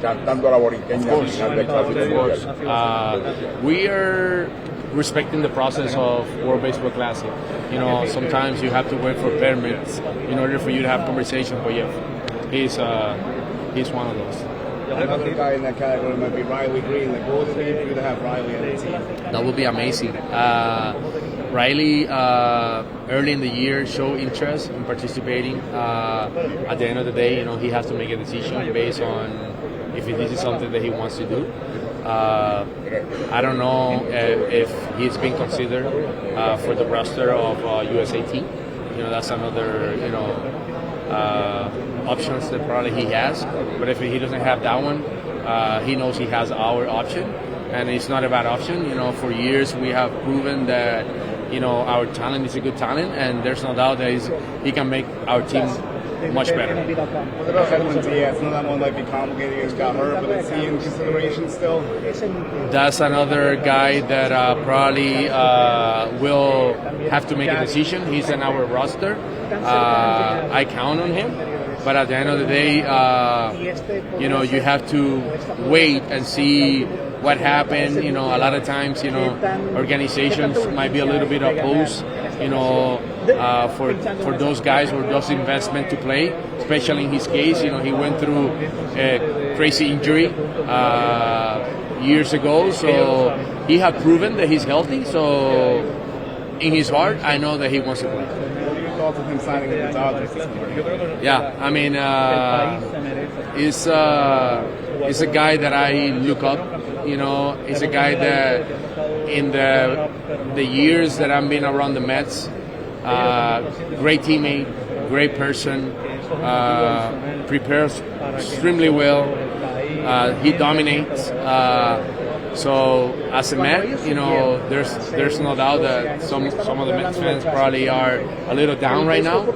Cantando la borinqueña al final del Clásico Mundial. We are respecting the process of World Baseball Classic. You know, sometimes you have to wait for permits in order for you to have conversations. But yeah, he's one of those. Another guy in that category might be Riley Green. Like, what would it be for you to have Riley on the team? That would be amazing. Riley, early in the year, showed interest in participating. At the end of the day, you know, he has to make a decision based on if this is something that he wants to do. I don't know if he's been considered for the roster of USA team. You know, that's another, you know, options that probably he has. But if he doesn't have that one, he knows he has our option, and it's not a bad option. You know, for years we have proven that, you know, our talent is a good talent, and there's no doubt that he can make our team much better. What about Edwin Díaz? I know that one might be complicated. He just got hurt, but is he in consideration still? That's another guy that probably will have to make a decision. He's in our roster. I count on him. But at the end of the day, you know, you have to wait and see what happened. You know, a lot of times, you know, organizations might be a little bit opposed, you know, for those guys or those investment to play, especially in his case. You know, he went through a crazy injury years ago, so he had proven that he's healthy. So in his heart, I know that he wants to play. Of him signing with the Dodgers this morning? Yeah, I mean, he's a guy that I look up. You know, he's a guy that in the years that I've been around the Mets, great teammate, great person, prepares extremely well. He dominates. So as a Met, you know, there's no doubt that some of the Mets fans probably are a little down right now.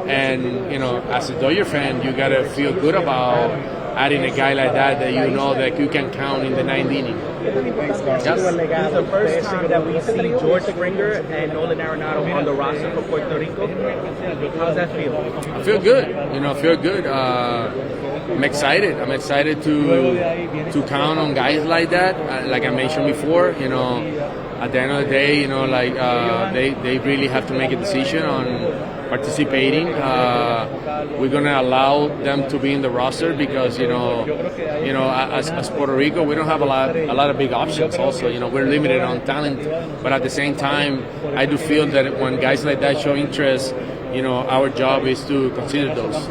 And, you know, as a Dodger fan, you gotta feel good about adding a guy like that you know that you can count in the ninth inning. Thanks, Carlos. This is the first time that we see George Springer and Nolan Arenado on the roster for Puerto Rico. How's that feel? I feel good. You know, I feel good. I'm excited. I'm excited to count on guys like that. Like I mentioned before, you know, at the end of the day, you know, like they really have to make a decision on participating. We're gonna allow them to be in the roster because you know, as Puerto Rico, we don't have a lot of big options. Also, you know, we're limited on talent, but at the same time, I do feel that when guys like that show interest, you know, our job is to consider those.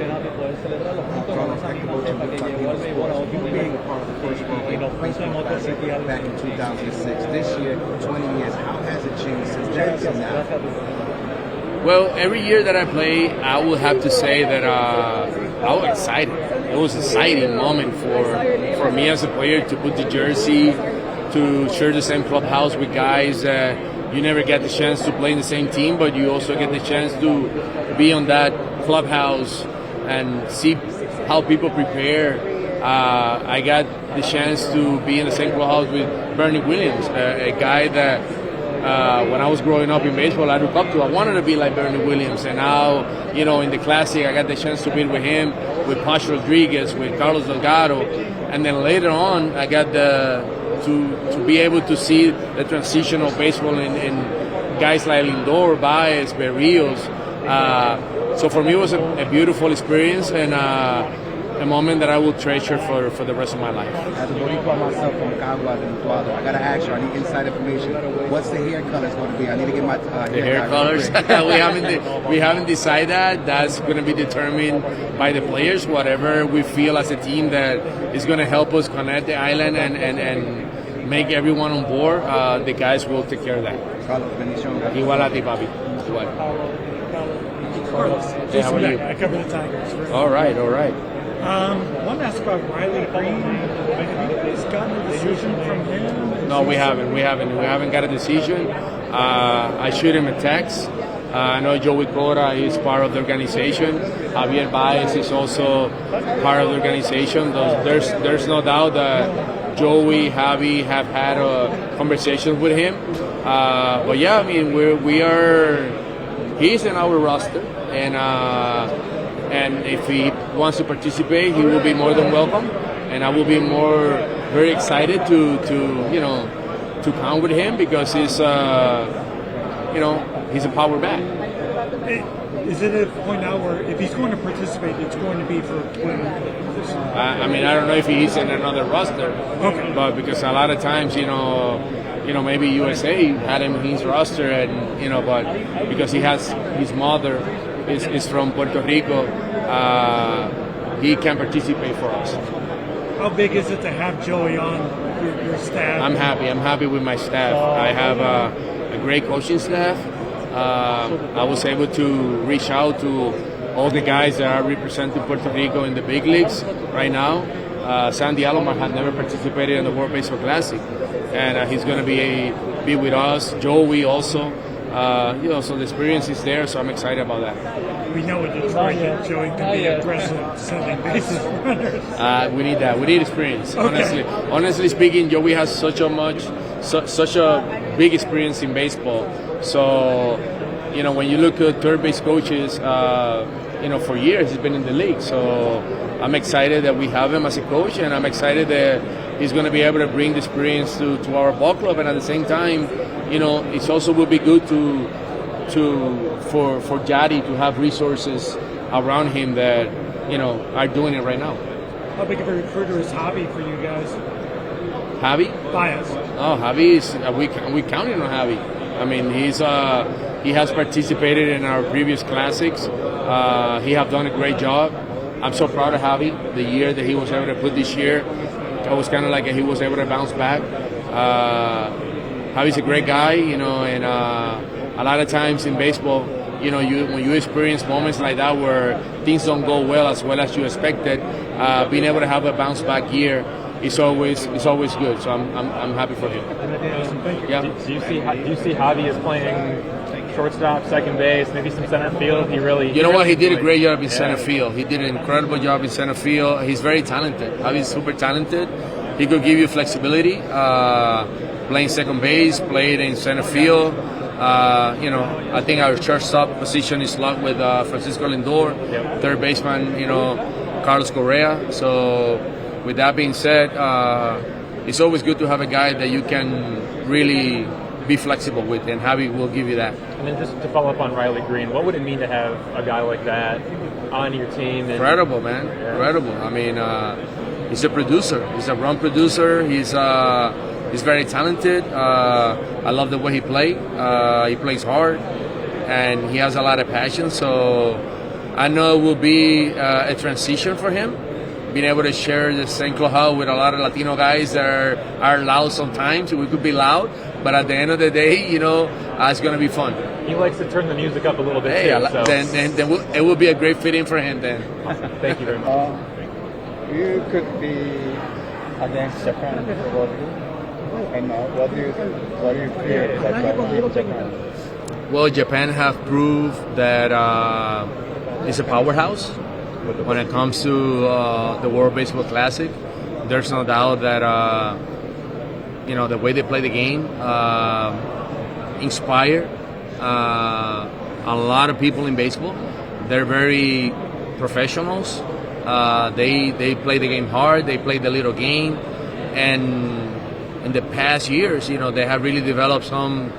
You being a part of the first World Baseball Classic back in 2006, this year, 20 years, how has it changed since then to now? Well, every year that I play, I will have to say that I was excited. It was an exciting moment for me as a player to put the jersey, to share the same clubhouse with guys that you never get the chance to play in the same team, but you also get the chance to be on that clubhouse and see how people prepare. I got the chance to be in the same clubhouse with Bernie Williams, a guy that when I was growing up in baseball, I looked up to. I wanted to be like Bernie Williams, and now, you know, in the Classic, I got the chance to be with him, with Pash Rodriguez, with Carlos Delgado, and then later on, I got to be able to see the transition of baseball in guys like Lindor, Baez, Berrios. So for me, it was a beautiful experience and a moment that I will treasure for the rest of my life. As a Boricua myself from Caguas and Ecuador, I got to ask you, I need inside information. What's the hair colors going to be? I need to get my the hair colors. we haven't decided that. That's going to be determined by the players. Whatever we feel as a team that is going to help us connect the island and make everyone on board, the guys will take care of that. Carlos, bendición. Igual a ti, papi. Igual. Carlos, Hey, how are you? I cover the Tigers. All right. Wanted to ask about Riley Green. Have you guys gotten a decision from him? No, we haven't. We haven't got a decision. I shoot him a text. I know Joey Cora is part of the organization. Javier Baez is also part of the organization. There's no doubt that Joey, Javi have had conversations with him. But yeah, I mean, we are. He's in our roster, and And if he wants to participate, he will be more than welcome. And I will be very excited to count with him because he's he's a power back. Is it at a point now where if he's going to participate, it's going to be for playing? I mean, I don't know if he's in another roster, but because a lot of times, maybe USA had him in his roster, and but because he has his mother is from Puerto Rico, he can participate for us. How big is it to have Joey on your staff? I'm happy with my staff. I have a great coaching staff. I was able to reach out to all the guys that are representing Puerto Rico in the big leagues right now. Sandy Alomar had never participated in the World Baseball Classic, and he's going to be with us. Joey also. So the experience is there, so I'm excited about that. We know in Detroit that Joey can be aggressive sending bases runners. We need that. We need experience. Okay. Honestly speaking, Joey has such a big experience in baseball. So, when you look at third base coaches, for years he's been in the league. So I'm excited that we have him as a coach, and I'm excited that he's going to be able to bring the experience to our ball club. And at the same time, it also would be good for Jaddy to have resources around him that are doing it right now. How big of a recruiter is Javi for you guys? Javi? Bias. Oh, Javi is we counting on Javi. I mean, he has participated in our previous classics. He have done a great job. I'm so proud of Javi. The year that he was able to put this year, I was kind of like he was able to bounce back. Javi's a great guy, and a lot of times in baseball, when you experience moments like that where things don't go well as you expected, being able to have a bounce back year is always good. So I'm happy for him. Yeah. Do you see Javi as playing shortstop, second base, maybe some center field? He did a great job in center field. He did an incredible job in center field. He's very talented. Javi's super talented. He could give you flexibility. Playing second base, played in center field. I think our shortstop position is locked with Francisco Lindor, third baseman, Carlos Correa. So with that being said, it's always good to have a guy that you can really be flexible with, and Javi will give you that. And then just to follow up on Riley Green, what would it mean to have a guy like that on your team? Incredible, man. Yeah. Incredible. I mean, he's a producer. He's a run producer. He's very talented. I love the way he plays. He plays hard, and he has a lot of passion. So I know it will be a transition for him, being able to share the same clubhouse with a lot of Latino guys that are loud sometimes. We could be loud, but at the end of the day, it's going to be fun. He likes to turn the music up a little bit too. So. Then it will be a great fitting for him then. Awesome. Thank you very much. You could be against Japan for World Cup. And what do you fear that Japan? Well, Japan have proved that it's a powerhouse when it comes to the World Baseball Classic. There's no doubt that the way they play the game inspire a lot of people in baseball. They're very professionals. They play the game hard. They play the little game, and in the past years, they have really developed some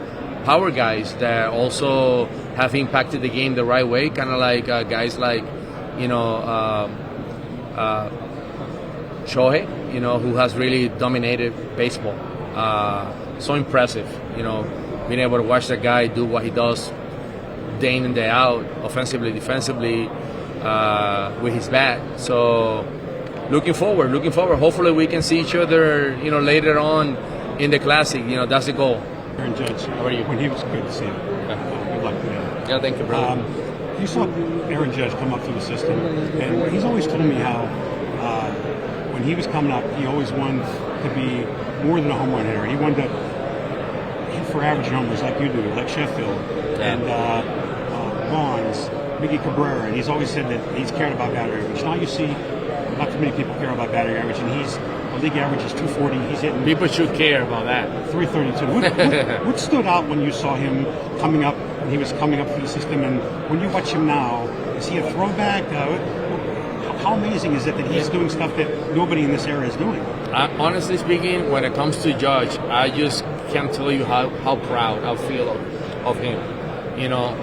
power guys that also have impacted the game the right way. Kind of like guys like Shohei, who has really dominated baseball. So impressive, being able to watch that guy do what he does day in and day out, offensively, defensively, with his bat. So looking forward. Hopefully we can see each other, later on in the Classic. That's the goal. Aaron Judge, how are you? When he was good to see him. Good luck to him. Yeah, thank you, brother. You saw Aaron Judge come up through the system, and he's always told me how when he was coming up, he always wanted to be more than a home run hitter. He wanted to hit for average numbers like you do, like Sheffield, and Bonds, Miggy Cabrera, and he's always said that he's cared about batting average. Now you see not too many people care about batting average, and the league average is 240. He's hitting. People should care about that. 332. What stood out when you saw him coming up? When he was coming up through the system, and when you watch him now, Is he a throwback? How amazing is it that he's doing stuff that nobody in this era is doing? Honestly speaking, when it comes to Judge, I just can't tell you how proud I feel of him. You know,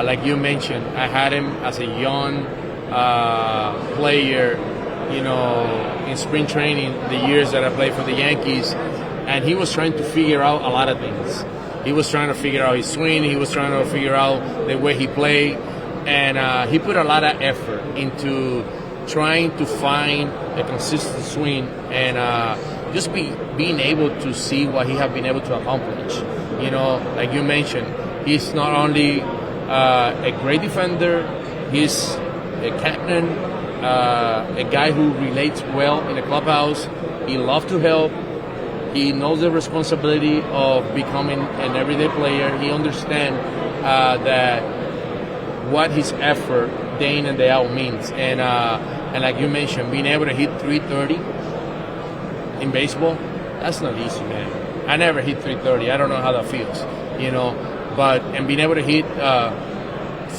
like you mentioned, I had him as a young player, you know, in spring training, the years that I played for the Yankees, and he was trying to figure out a lot of things. He was trying to figure out his swing, he was trying to figure out the way he played, and he put a lot of effort into trying to find a consistent swing and just being able to see what he had been able to accomplish. You know, like you mentioned, he's not only a great defender, he's a captain, a guy who relates well in the clubhouse. He loves to help. He knows the responsibility of becoming an everyday player. He understands that what his effort day in and day out means. And like you mentioned, being able to hit 330 in baseball, that's not easy, man. I never hit 330. I don't know how that feels, you know. And being able to hit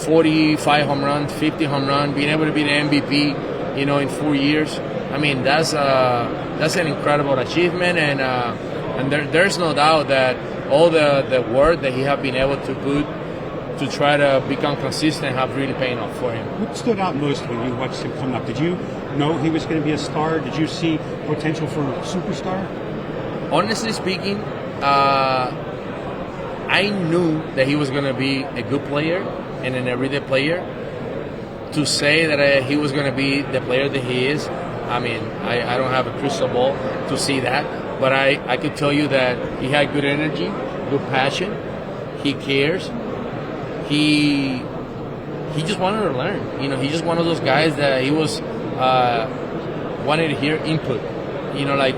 45 home runs, 50 home runs, being able to be the MVP, you know, in 4 years. I mean, that's an incredible achievement, and there's no doubt that all the work that he have been able to put to try to become consistent have really paid off for him. What stood out most when you watched him come up? Did you know he was going to be a star? Did you see potential for a superstar? Honestly speaking, I knew that he was going to be a good player and an everyday player. To say that he was going to be the player that he is, I mean, I don't have a crystal ball to see that, but I could tell you that he had good energy, good passion, he cares, he just wanted to learn. You know, he's just one of those guys that he was wanted to hear input, you know, like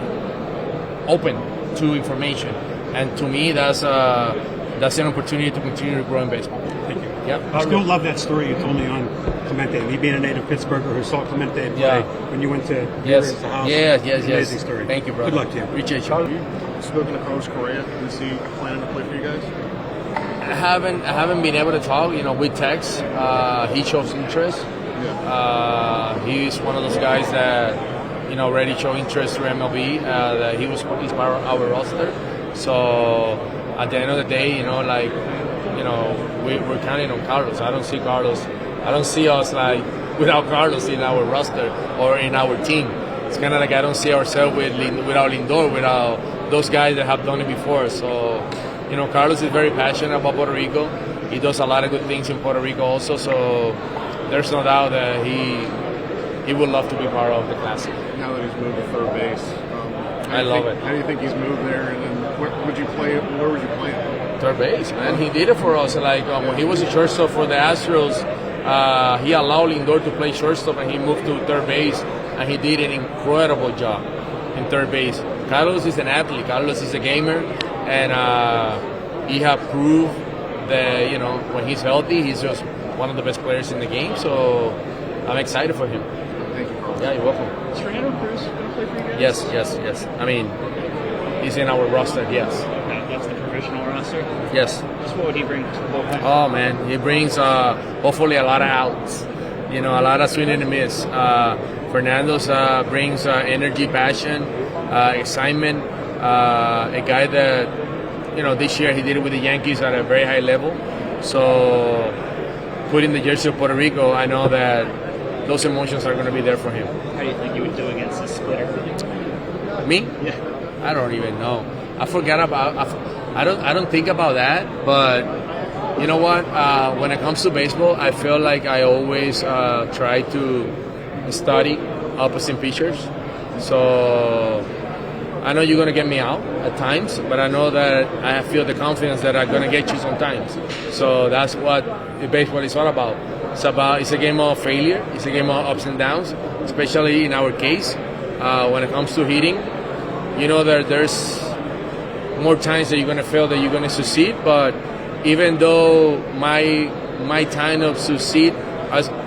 open to information, and to me that's an opportunity to continue to grow in baseball. Thank you. Yep. I still love that story you told me on Clemente. Me being a native Pittsburgher who saw Clemente play when you went to yes, house. Yes. Amazing story. Thank you, brother. Good luck to you. Appreciate you. Have you spoken to Carlos Correa? Is he planning to play for you guys? I haven't been able to talk. You know, with text, he shows interest. Yeah. He's one of those guys that, you know, already show interest through MLB. That he's part of our roster. So at the end of the day, you know, like, you know, we're counting on Carlos. I don't see us like without Carlos in our roster or in our team. It's kind of like I don't see ourselves without Lindor, without those guys that have done it before. So, you know, Carlos is very passionate about Puerto Rico. He does a lot of good things in Puerto Rico also. So there's no doubt that he would love to be part of the Classic. Now that he's moved to third base, I love it. How do you think he's moved there? And where would you play him? Third base, man. He did it for us. Like when he was a shortstop for the Astros, he allowed Lindor to play shortstop, and he moved to third base, and he did an incredible job in third base. Carlos is an athlete. Carlos is a gamer, and he has proved that, you know, when he's healthy, he's just one of the best players in the game. So I'm excited for him. Thank you, Carlos. Yeah, you're welcome. Is Fernando Cruz going to play for you guys? Yes. I mean, he's in our roster. Yes. That's the provisional roster. Yes. Just what would he bring to the bullpen? Oh man, he brings hopefully a lot of outs. You know, a lot of swing and a miss. Fernando's brings energy, passion, excitement. A guy that, you know, this year he did it with the Yankees at a very high level. So putting the jersey of Puerto Rico, I know that those emotions are going to be there for him. How do you think you would do against a splitter? Me? Yeah. I don't even know. I forgot about. I don't think about that. But you know what? When it comes to baseball, I feel like I always try to study opposite pitchers. So I know you're gonna get me out at times, but I know that I feel the confidence that I'm gonna get you sometimes. So that's what baseball is all about. It's a game of failure. It's a game of ups and downs, especially in our case. When it comes to hitting, you know that there's more times that you're going to fail than you're going to succeed. But even though my time of succeed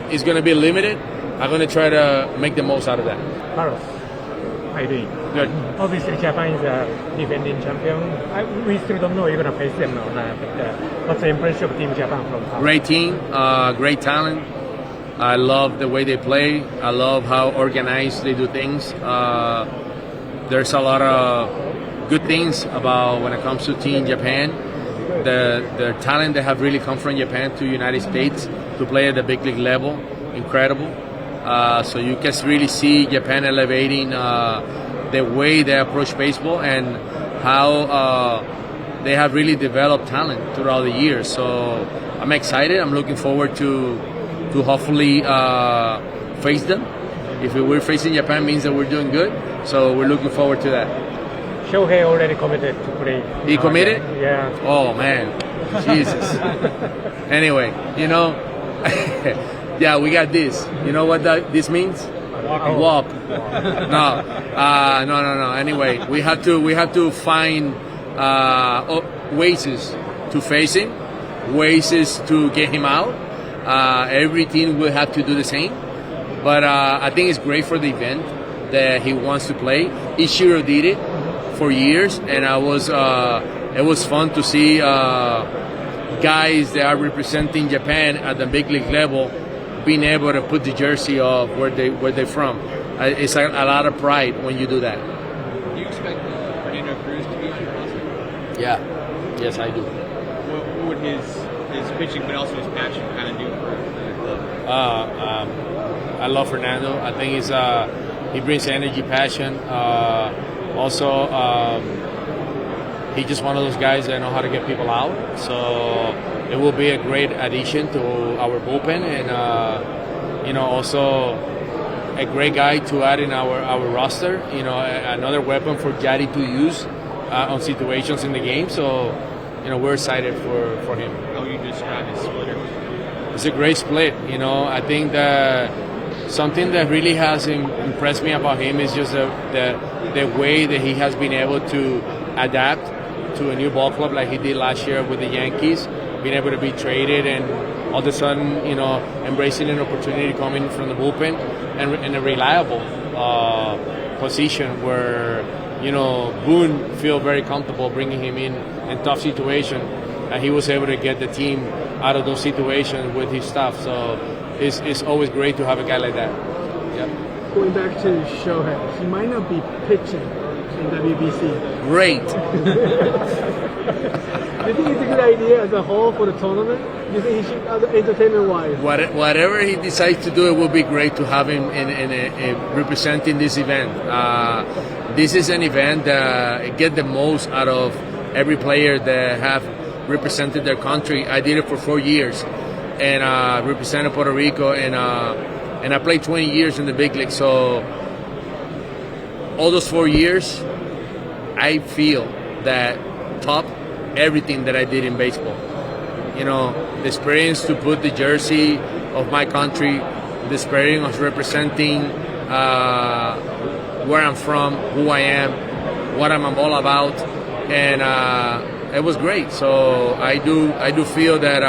is going to be limited, I'm going to try to make the most out of that. Carlos, how are you doing? Good. Obviously, Japan is a defending champion. We still don't know you're going to face them or not. But what's the impression of Team Japan from now? Great team, great talent. I love the way they play. I love how organized they do things. There's a lot of good things about when it comes to Team Japan. The talent that have really come from Japan to United States to play at the big league level, incredible. So you can really see Japan elevating the way they approach baseball and how they have really developed talent throughout the years. So I'm excited. I'm looking forward to hopefully face them. If we're facing Japan, means that we're doing good. So we're looking forward to that. Shohei already committed to play. He committed? Yeah. Oh man, Jesus. Anyway, yeah, we got this. You know what this means? Walk. No. Anyway, we have to find ways to face him, ways to get him out. Every team will have to do the same. But I think it's great for the event that he wants to play. Ichiro did it for years, and it was fun to see guys that are representing Japan at the big league level being able to put the jersey of where they're from. It's a lot of pride when you do that. Do you expect Fernando Cruz to be on your roster? Yeah, yes, I do. What would his pitching, but also his passion, kind of do for the club? I love Fernando. I think he brings energy, passion. Also, he's just one of those guys that know how to get people out. So it will be a great addition to our bullpen, and also a great guy to add in our roster. Another weapon for Yadi to use on situations in the game. So we're excited for him. How you describe his splitter? It's a great split. I think that something that really has impressed me about him is just the way that he has been able to adapt to a new ball club like he did last year with the Yankees, being able to be traded and all of a sudden, embracing an opportunity coming from the bullpen and in a reliable position where, Boone feel very comfortable bringing him in tough situation, and he was able to get the team out of those situations with his stuff. So it's always great to have a guy like that. Yeah. Going back to Shohei, he might not be pitching in WBC. Great. Do you think it's a good idea as a whole for the tournament? Do you think he should, entertainment-wise? Whatever he decides to do, it will be great to have him in representing this event. This is an event that get the most out of every player that have represented their country. I did it for 4 years, and represented Puerto Rico, and I played 20 years in the big league. So all those 4 years, I feel that top everything that I did in baseball. The experience to put the jersey of my country, the experience of representing where I'm from, who I am, what I'm all about, and it was great. So I do feel that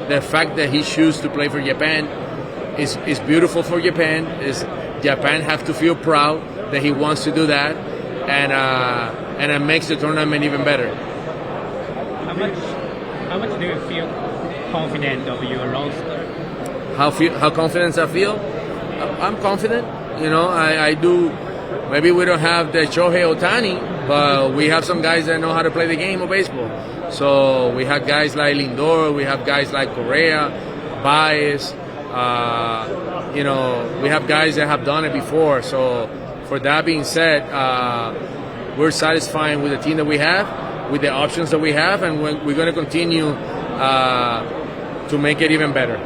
the fact that he chose to play for Japan is beautiful for Japan. Japan have to feel proud that he wants to do that, and it makes the tournament even better. How much do you feel confident of your roster? How confident I feel? I'm confident. I do. Maybe we don't have the Shohei Ohtani, but we have some guys that know how to play the game of baseball. So we have guys like Lindor, we have guys like Correa, Baez. We have guys that have done it before. So for that being said, we're satisfied with the team that we have, with the options that we have, and we're going to continue to make it even better.